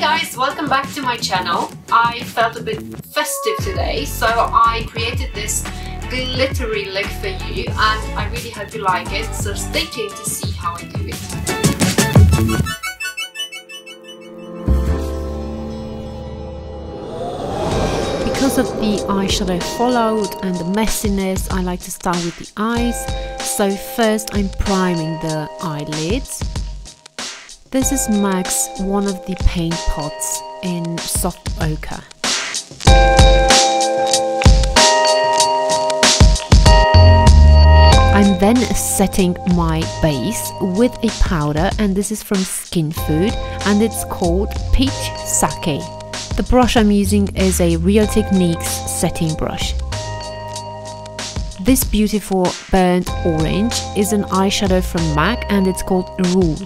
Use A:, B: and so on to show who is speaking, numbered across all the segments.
A: guys, welcome back to my channel. I felt a bit festive today, so I created this glittery look for you and I really hope you like it, so stay tuned to see how I do it. Because of the eyeshadow fallout and the messiness, I like to start with the eyes. So first I'm priming the eyelids. This is Max, one of the paint pots in soft ochre. I'm then setting my base with a powder, and this is from Skin Food and it's called Peach Sake. The brush I'm using is a Real Techniques setting brush. This beautiful burnt orange is an eyeshadow from MAC and it's called Rule.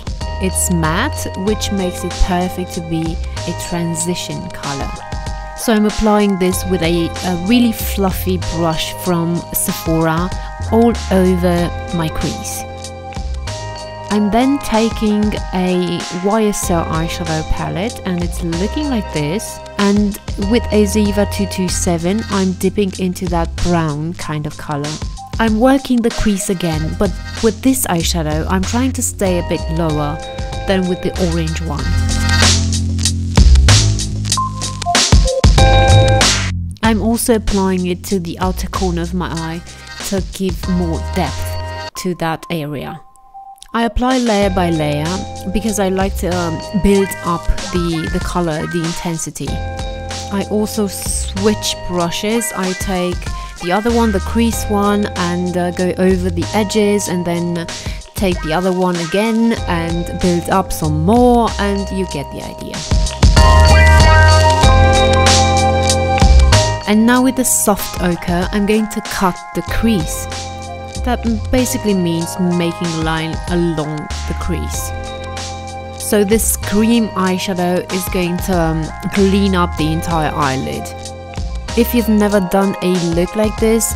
A: It's matte, which makes it perfect to be a transition color. So I'm applying this with a really fluffy brush from Sephora all over my crease. I'm then taking a YSL eyeshadow palette and it's looking like this, and with a Zoeva 227 I'm dipping into that brown kind of color. I'm working the crease again, but with this eyeshadow I'm trying to stay a bit lower than with the orange one. I'm also applying it to the outer corner of my eye to give more depth to that area. I apply layer by layer because I like to build up the color, the intensity. I also switch brushes. I take the other one, the crease one, and go over the edges, and then take the other one again and build up some more, and you get the idea. And now with the soft ochre I'm going to cut the crease. That basically means making a line along the crease. So this cream eyeshadow is going to clean up the entire eyelid. If you've never done a look like this,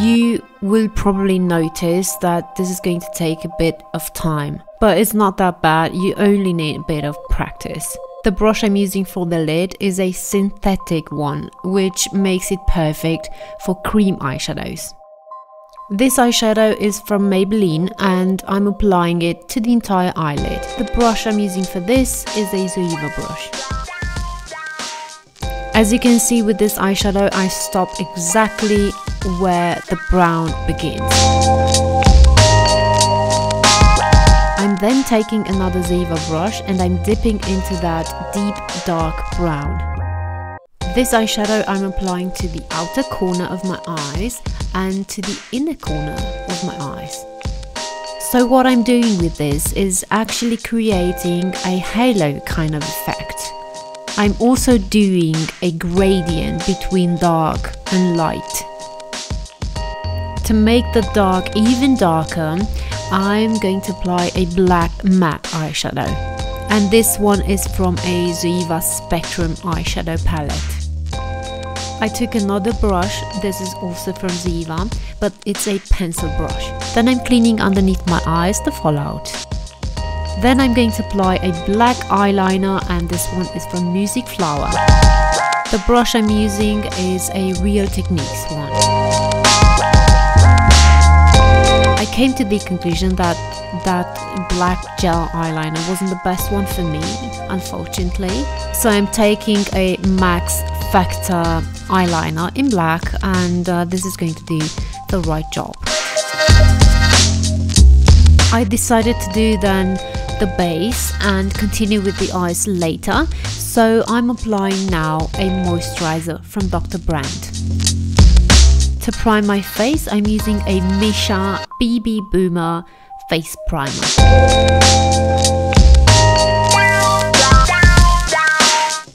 A: you will probably notice that this is going to take a bit of time. But it's not that bad, you only need a bit of practice. The brush I'm using for the lid is a synthetic one, which makes it perfect for cream eyeshadows. This eyeshadow is from Maybelline and I'm applying it to the entire eyelid. The brush I'm using for this is a Zoeva brush. As you can see with this eyeshadow, I stop exactly where the brown begins. I'm then taking another Zoeva brush and I'm dipping into that deep dark brown. This eyeshadow I'm applying to the outer corner of my eyes and to the inner corner of my eyes. So what I'm doing with this is actually creating a halo kind of effect. I'm also doing a gradient between dark and light. To make the dark even darker, I'm going to apply a black matte eyeshadow. And this one is from a Zoeva Spectrum eyeshadow palette. I took another brush, this is also from Zoeva, but it's a pencil brush. Then I'm cleaning underneath my eyes the fallout. Then I'm going to apply a black eyeliner, and this one is from Music Flower. The brush I'm using is a Real Techniques one. I came to the conclusion that black gel eyeliner wasn't the best one for me, unfortunately. So I'm taking a Max Factor eyeliner in black, and this is going to do the right job. I decided to do then the base and continue with the eyes later, so I'm applying now a moisturizer from Dr. Brandt. To prime my face, I'm using a Misha BB Bommer face primer.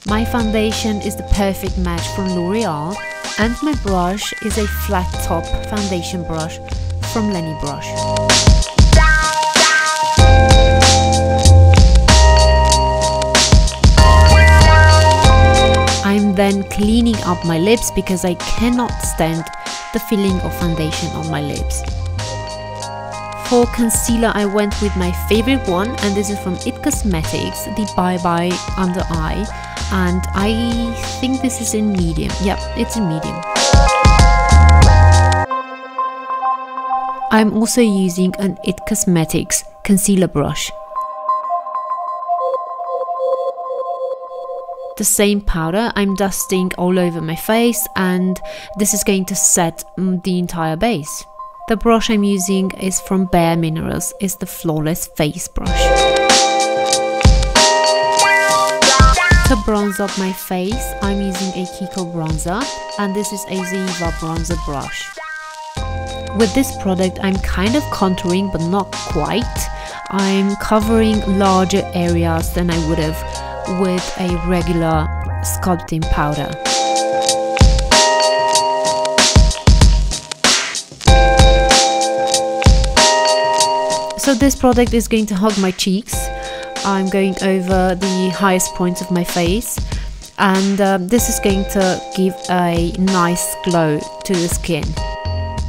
A: My foundation is the perfect match from L'Oreal, and my brush is a flat top foundation brush from Lenibrush. I'm then cleaning up my lips because I cannot stand the feeling of foundation on my lips. For concealer, I went with my favorite one, and this is from IT Cosmetics, the Bye Bye Under Eye, and I think this is in medium. Yep, it's in medium. I'm also using an IT Cosmetics concealer brush. The same powder I'm dusting all over my face, and this is going to set the entire base. The brush I'm using is from Bare Minerals, it's the Flawless Face Brush. To bronze up my face, I'm using a Kiko bronzer, and this is a Zoeva bronzer brush. With this product I'm kind of contouring, but not quite. I'm covering larger areas than I would have with a regular sculpting powder. So this product is going to hug my cheeks. I'm going over the highest points of my face, and this is going to give a nice glow to the skin.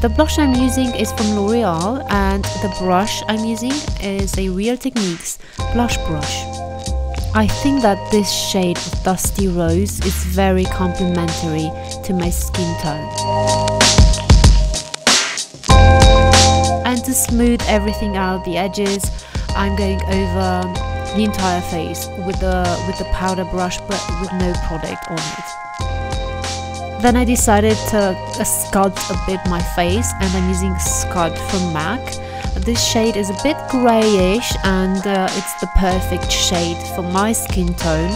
A: The blush I'm using is from L'Oreal, and the brush I'm using is a Real Techniques blush brush. I think that this shade of Dusty Rose is very complementary to my skin tone. And to smooth everything out, the edges, I'm going over the entire face with the powder brush, but with no product on it. Then I decided to sculpt a bit my face, and I'm using Sculpt from MAC. This shade is a bit greyish, and it's the perfect shade for my skin tone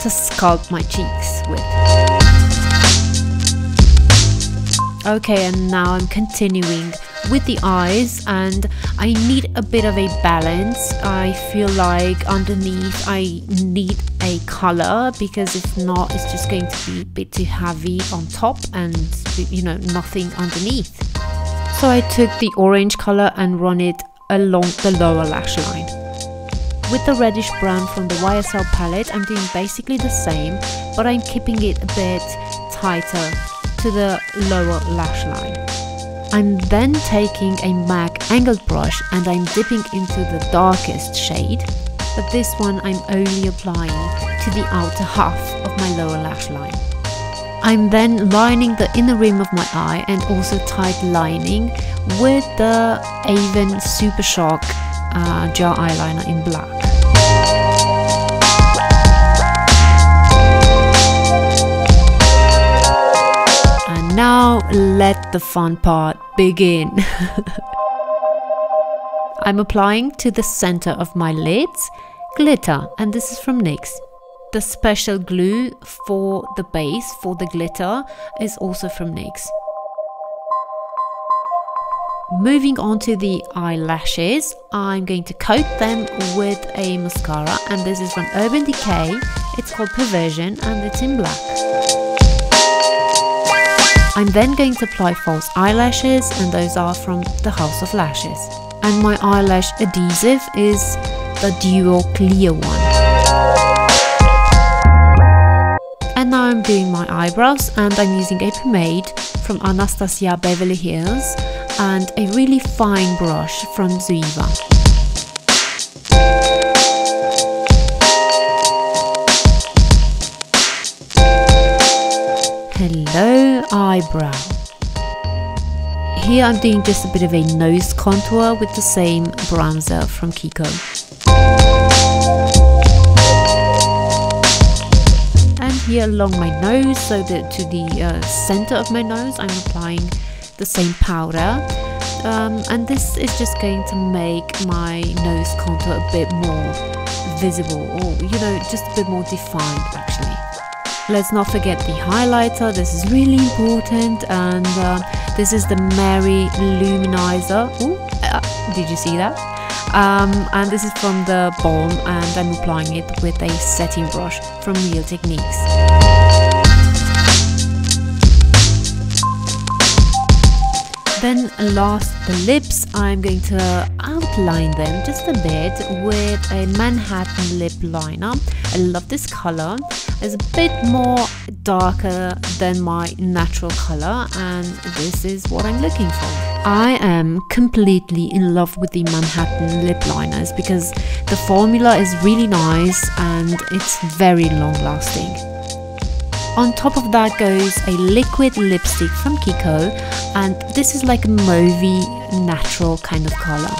A: to sculpt my cheeks with. Okay, and now I'm continuing with the eyes, and I need a bit of a balance. I feel like underneath I need a colour, because if not it's just going to be a bit too heavy on top and, you know, nothing underneath. So I took the orange colour and run it along the lower lash line. With the reddish brown from the YSL palette, I'm doing basically the same, but I'm keeping it a bit tighter to the lower lash line. I'm then taking a MAC angled brush and I'm dipping into the darkest shade, but this one I'm only applying to the outer half of my lower lash line. I'm then lining the inner rim of my eye and also tight lining with the Avon Super Shock gel eyeliner in black. And now let the fun part begin. I'm applying to the center of my lids glitter, and this is from NYX. The special glue for the base, for the glitter, is also from NYX. Moving on to the eyelashes, I'm going to coat them with a mascara, and this is from Urban Decay. It's called Perversion and it's in black. I'm then going to apply false eyelashes, and those are from the House of Lashes. And my eyelash adhesive is the Duo Clear one. And now I'm doing my eyebrows, and I'm using a pomade from Anastasia Beverly Hills and a really fine brush from Zoeva. Hello eyebrow. Here I'm doing just a bit of a nose contour with the same bronzer from Kiko. And here along my nose, so that to the center of my nose, I'm applying the same powder. And this is just going to make my nose contour a bit more visible, or you know, just a bit more defined actually. Let's not forget the highlighter. This is really important, and this is the Mary Luminizer. Ooh, did you see that? And this is from the Balm, and I'm applying it with a setting brush from Real Techniques. Then last, the lips. I'm going to outline them just a bit with a Manhattan lip liner. I love this color. It's a bit more darker than my natural color, and this is what I'm looking for. I am completely in love with the Manhattan lip liners because the formula is really nice and it's very long lasting. On top of that goes a liquid lipstick from Kiko, and this is like a mauvey natural kind of colour.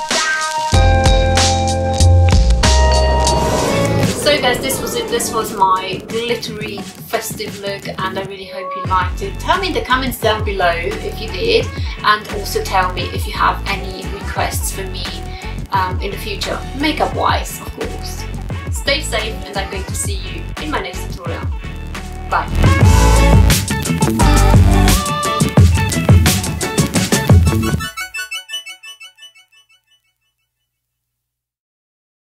A: So guys, this was it. This was my glittery festive look, and I really hope you liked it. Tell me in the comments down below if you did, and also tell me if you have any requests for me in the future, makeup wise of course. Stay safe, and I'm going to see you in my next tutorial. Bye.